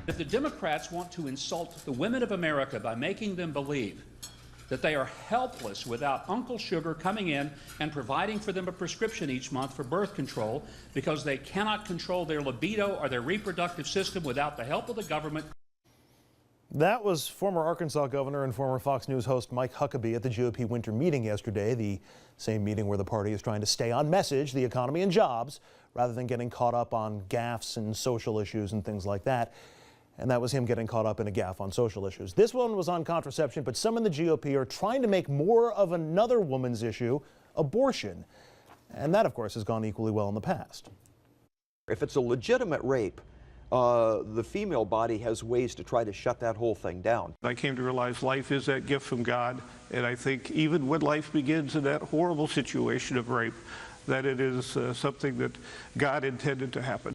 If the Democrats want to insult the women of America by making them believe that they are helpless without Uncle Sugar coming in and providing for them a prescription each month for birth control because they cannot control their libido or their reproductive system without the help of the government. That was former Arkansas governor and former Fox News host Mike Huckabee at the GOP winter meeting yesterday, the same meeting where the party is trying to stay on message, the economy and jobs, rather than getting caught up on gaffes and social issues and things like that. And that was him getting caught up in a gaffe on social issues. This one was on contraception, but some in the GOP are trying to make more of another woman's issue, abortion. And that, of course, has gone equally well in the past. If it's a legitimate rape, the female body has ways to try to shut that whole thing down. I came to realize life is that gift from God, and I think even when life begins in that horrible situation of rape, that it is something that God intended to happen.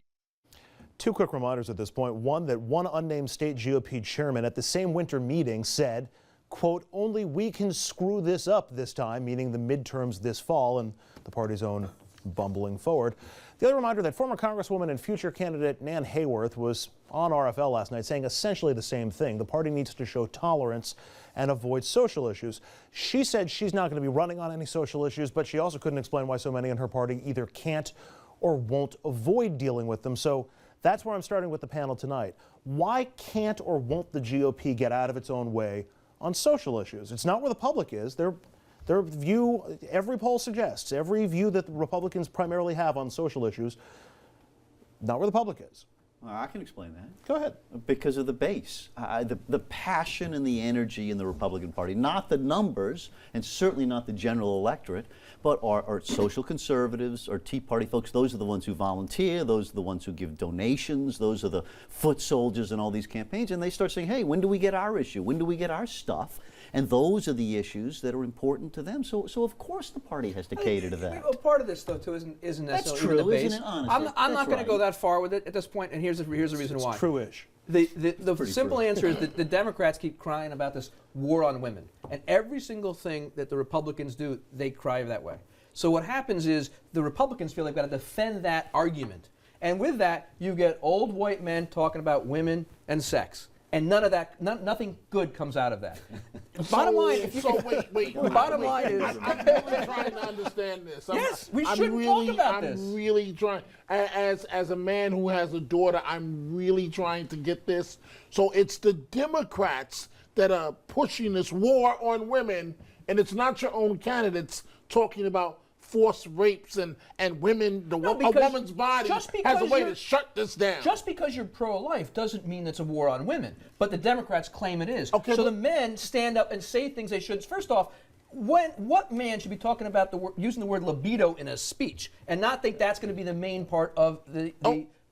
Two quick reminders at this point. One, that one unnamed state GOP chairman at the same winter meeting said, quote, "Only we can screw this up this time," meaning the midterms this fall and the party's own bumbling forward. The other reminder that former Congresswoman and future candidate Nan Hayworth was on RFL last night saying essentially the same thing. The party needs to show tolerance and avoid social issues. She said she's not going to be running on any social issues, but she also couldn't explain why so many in her party either can't or won't avoid dealing with them. So that's where I'm starting with the panel tonight. Why can't or won't the GOP get out of its own way on social issues? It's not where the public is. Their view, every poll suggests, every view that the Republicans primarily have on social issues, not where the public is. Well, I can explain that. Go ahead. Because of the base, the passion and the energy in the Republican Party, not the numbers, and certainly not the general electorate, but our social conservatives, our Tea Party folks. Those are the ones who volunteer. Those are the ones who give donations. Those are the foot soldiers in all these campaigns. And they start saying, hey, when do we get our issue? When do we get our stuff? And those are the issues that are important to them. So of course the party has to cater to that. Well, part of this, though, too, isn't necessarily That's true, even the base. isn't it? Honestly, I'm not going to go that far with it at this point, and here's the reason why. It's true-ish. The simple answer is that the Democrats keep crying about this war on women. And every single thing that the Republicans do, they cry that way. So what happens is the Republicans feel they've got to defend that argument. And with that, you get old white men talking about women and sex. And none of that, nothing good comes out of that. Bottom line, wait. Bottom line is, I'm really trying to understand this. Yes, we shouldn't talk about this. I'm really trying, as a man who has a daughter, I'm really trying to get this. So it's the Democrats that are pushing this war on women, and it's not your own candidates talking about forced rapes and women, a woman's body has a way to shut this down. Just because you're pro-life doesn't mean it's a war on women, but the Democrats claim it is. Okay, so the men stand up and say things they shouldn't. First off, what man should be talking about using the word libido in a speech and not think that's going to be the main part of the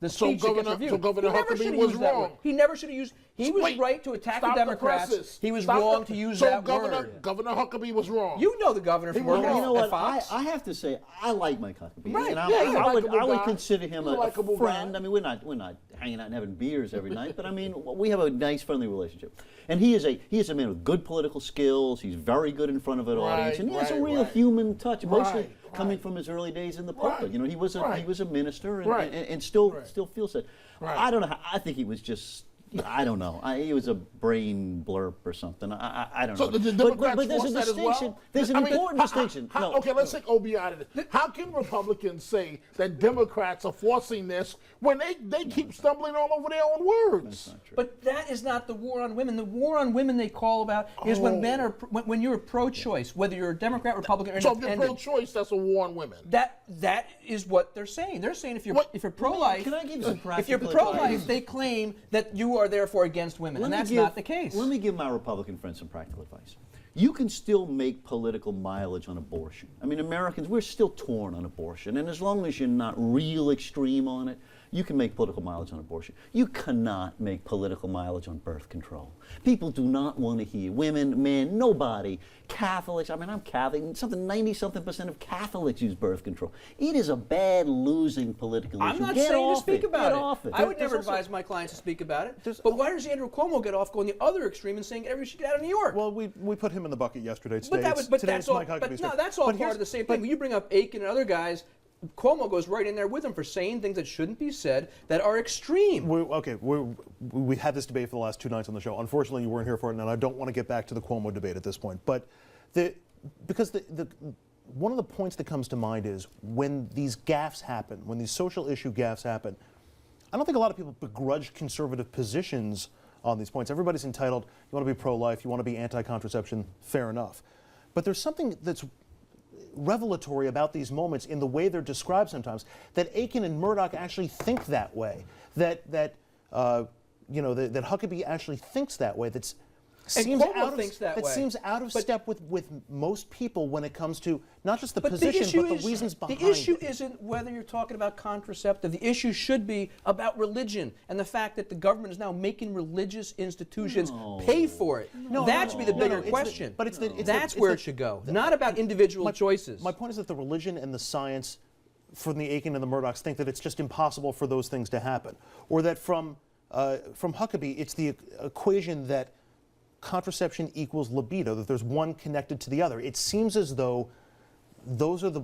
speech that gets reviewed? So Governor Huckabee was wrong. He never should have used. He was right to attack the Democrats. He was wrong to use that word. Governor Huckabee was wrong. You know the governor from working You know what? at Fox. I have to say, I like Mike Huckabee. Right. And Yeah, I would consider him a friend. I mean, we're not hanging out and having beers every night, but I mean, we have a nice, friendly relationship. And he is a man with good political skills. He's very good in front of an audience, and he has a real human touch, mostly coming from his early days in the pulpit. You know, he was a minister and still feels that. I don't know. I think he was just. I don't know. He was a brain blurb or something. I don't know. So the Democrats but there's a that distinction. as well? There's an important distinction. Okay, let's take OB out of it. How can Republicans say that Democrats are forcing this when they keep stumbling all over their own words? But that is not the war on women. The war on women they call about is when men are when you're pro-choice, whether you're a Democrat, Republican, or independent. So if you're pro-choice, that's a war on women. That is what they're saying. They're saying if you're pro-life, can I give you some practical if you're pro-life, they claim that you are therefore against women, and that's not the case. Let me give my Republican friends some practical advice. You can still make political mileage on abortion. I mean, Americans, we're still torn on abortion, and as long as you're not real extreme on it, you can make political mileage on abortion. You cannot make political mileage on birth control. People do not want to hear women, men, nobody, Catholics. I mean, I'm Catholic. 90-something% of Catholics use birth control. It is a bad losing political issue. I'm not saying to speak about it. I would never also advise my clients to speak about it. But why does Andrew Cuomo get off going the other extreme and saying everybody should get out of New York? Well, we put him in the bucket yesterday. But that's all part of the same thing. When you bring up Aiken and other guys, Cuomo goes right in there with him for saying things that shouldn't be said that are extreme. We had this debate for the last 2 nights on the show. Unfortunately, you weren't here for it, and I don't want to get back to the Cuomo debate at this point. But because one of the points that comes to mind is when these gaffes happen, when these social issue gaffes happen, I don't think a lot of people begrudge conservative positions on these points. Everybody's entitled. You want to be pro-life, you want to be anti-contraception, fair enough. But there's something that's revelatory about these moments in the way they're described sometimes, that Aiken and Murdoch actually think that way, that Huckabee actually thinks that way, seems out of step with most people when it comes to not just the position, but the reasons behind it. The issue isn't whether you're talking about contraceptive. The issue should be about religion and the fact that the government is now making religious institutions pay for it. That should be the bigger question. That's where it should go, not about individual choices. My point is that the religion and the science from the Aiken and the Murdochs think that it's just impossible for those things to happen. Or that from Huckabee, it's the equation that contraception equals libido, that there's one connected to the other. It seems as though those are the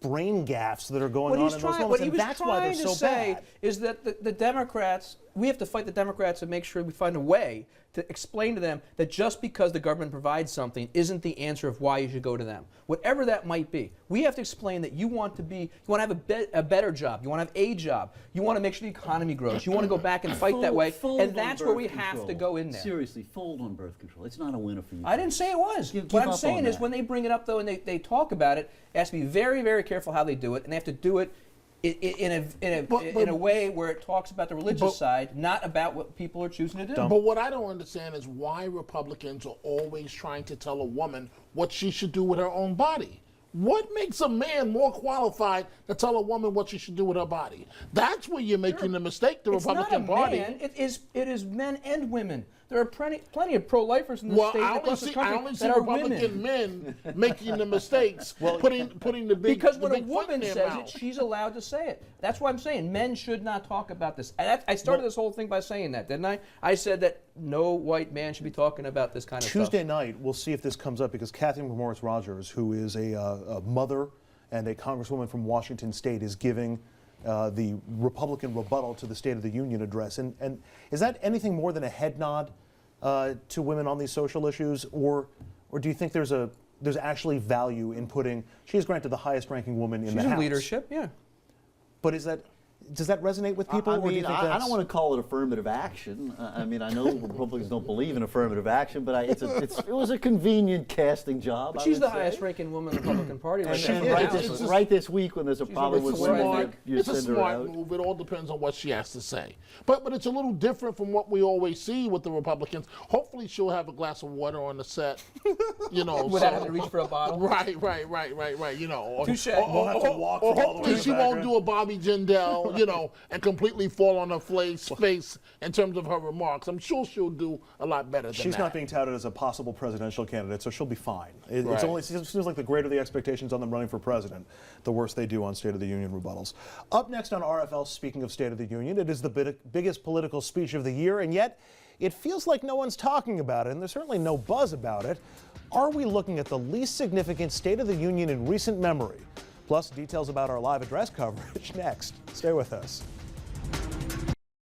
brain gaffes that are going on in those moments, and that's why they're so bad. What he was trying to say is that the Democrats, we have to fight the Democrats and make sure we find a way to explain to them that just because the government provides something isn't the answer of why you should go to them. Whatever that might be, we have to explain that you want to have a better job, you want to have a job, you want to make sure the economy grows, you want to go back and fight that way, and that's where we have to go in there. Seriously, fold on birth control. It's not a winner for you. I didn't say it was. What I'm saying is when they bring it up, though, and they talk about it, it has to be very, very careful how they do it, and they have to do it in a way where it talks about the religious side, not about what people are choosing to do. But what I don't understand is why Republicans are always trying to tell a woman what she should do with her own body. What makes a man more qualified to tell a woman what she should do with her body? That's where you're making the mistake, the Republican Party. It is men and women. There are plenty of pro-lifers in this state across the country I only see that are Republican men making the mistakes, putting the big because when the a big woman foot in says their it, mouth. she's allowed to say it. That's why I'm saying men should not talk about this. I started this whole thing by saying that, didn't I? I said that no white man should be talking about this kind of stuff. Tuesday night, we'll see if this comes up, because Catherine Morris Rogers, who is a mother and a congresswoman from Washington State, is giving the Republican rebuttal to the State of the Union address. And is that anything more than a head nod to women on these social issues, or do you think there's actually value in putting? She is granted the highest ranking woman in the House. She's in leadership, yeah. But does that resonate with people? I don't want to call it affirmative action. I mean, I know Republicans don't believe in affirmative action, but it was a convenient casting job. But she's the highest-ranking woman in the Republican Party. Right this week, when there's a problem with women, it's a smart move. It all depends on what she has to say. But it's a little different from what we always see with the Republicans. Hopefully, she'll have a glass of water on the set. Without having to reach for a bottle. Right. Touche. Or hopefully she won't do a Bobby Jindal. And completely fall on her face in terms of her remarks. I'm sure she'll do a lot better than that. She's not being touted as a possible presidential candidate, so she'll be fine. It seems like the greater the expectations on them running for president, the worse they do on State of the Union rebuttals. Up next on RFL, speaking of State of the Union, it is the biggest political speech of the year, and yet it feels like no one's talking about it, and there's certainly no buzz about it. Are we looking at the least significant State of the Union in recent memory? Plus, details about our live address coverage next. Stay with us.